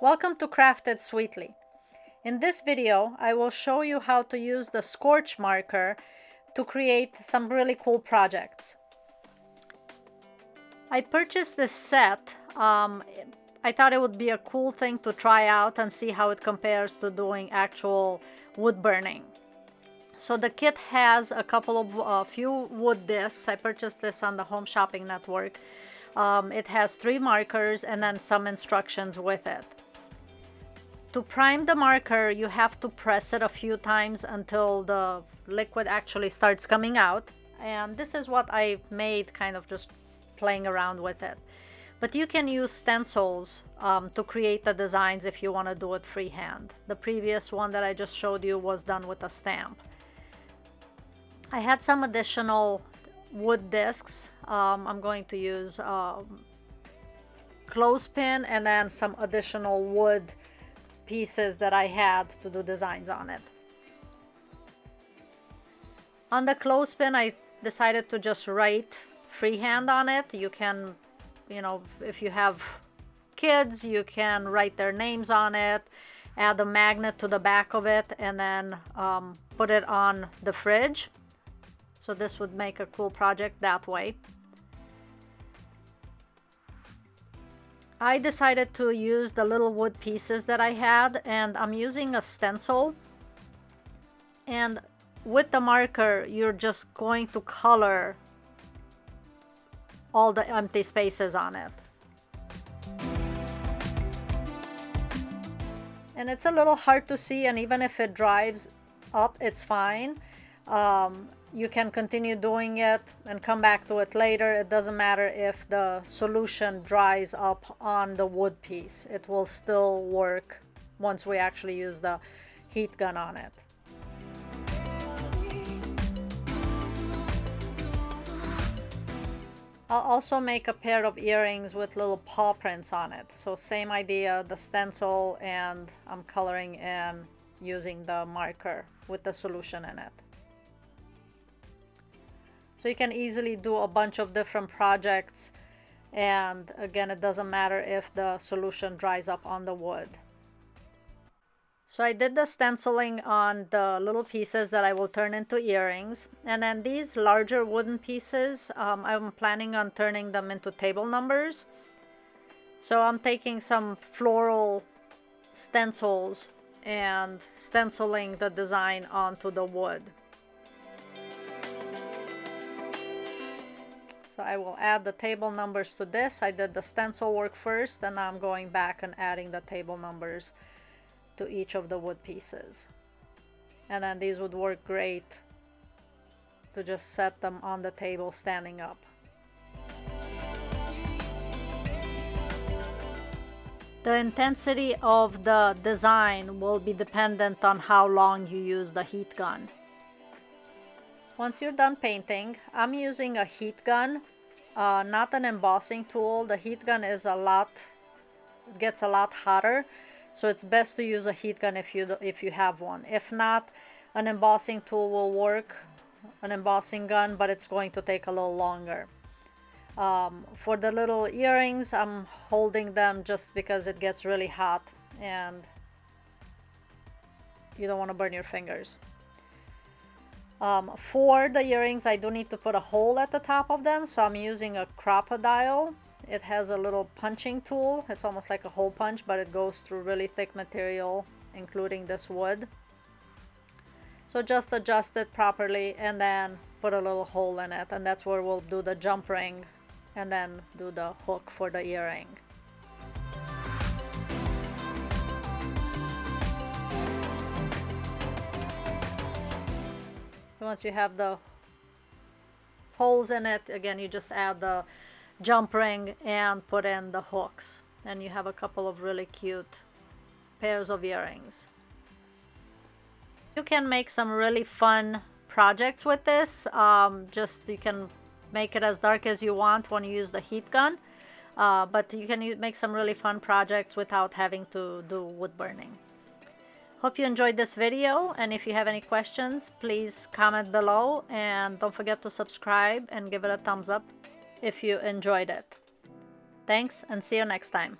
Welcome to Crafted Sweetly. In this video, I will show you how to use the Scorch Marker to create some really cool projects. I purchased this set. I thought it would be a cool thing to try out and see how it compares to doing actual wood burning. So the kit has a few wood discs. I purchased this on the Home Shopping Network. It has 3 markers and then some instructions with it. To prime the marker, you have to press it a few times until the liquid actually starts coming out. And this is what I made, kind of just playing around with it. But you can use stencils to create the designs if you want to do it freehand. The previous one that I just showed you was done with a stamp. I had some additional wood discs. I'm going to use clothespin and then some additional wood pieces that I had to do designs on it. On the clothespin, I decided to just write freehand on it. You can, if you have kids, you can write their names on it, add a magnet to the back of it, and then put it on the fridge. So this would make a cool project that way. I decided to use the little wood pieces that I had, and I'm using a stencil. And with the marker, you're just going to color all the empty spaces on it. And it's a little hard to see, and even if it dries up, it's fine. You can continue doing it and come back to it later. It doesn't matter if the solution dries up on the wood piece. It will still work once we actually use the heat gun on it. I'll also make a pair of earrings with little paw prints on it. So same idea, the stencil, and I'm coloring and using the marker with the solution in it. So you can easily do a bunch of different projects, and again, it doesn't matter if the solution dries up on the wood. So I did the stenciling on the little pieces that I will turn into earrings, and then these larger wooden pieces, I'm planning on turning them into table numbers. So I'm taking some floral stencils and stenciling the design onto the wood. So I will add the table numbers to this. I did the stencil work first, and now I'm going back and adding the table numbers to each of the wood pieces. And then these would work great to just set them on the table standing up. The intensity of the design will be dependent on how long you use the heat gun. Once you're done painting, I'm using a heat gun, not an embossing tool. The heat gun is it gets a lot hotter, so it's best to use a heat gun if you have one. If not, an embossing tool will work, an embossing gun, but it's going to take a little longer. For the little earrings, I'm holding them just because it gets really hot and you don't want to burn your fingers. For the earrings, I do need to put a hole at the top of them, so I'm using a crocodile. It has a little punching tool. It's almost like a hole punch, but it goes through really thick material, including this wood. So just adjust it properly and then put a little hole in it, and that's where we'll do the jump ring and then do the hook for the earring. So once you have the holes in it, again, you just add the jump ring and put in the hooks, and you have a couple of really cute pairs of earrings. You can make some really fun projects with this. You can make it as dark as you want when you use the heat gun, but you can make some really fun projects without having to do wood burning. Hope you enjoyed this video, and if you have any questions, please comment below, and don't forget to subscribe and give it a thumbs up if you enjoyed it. Thanks, and see you next time.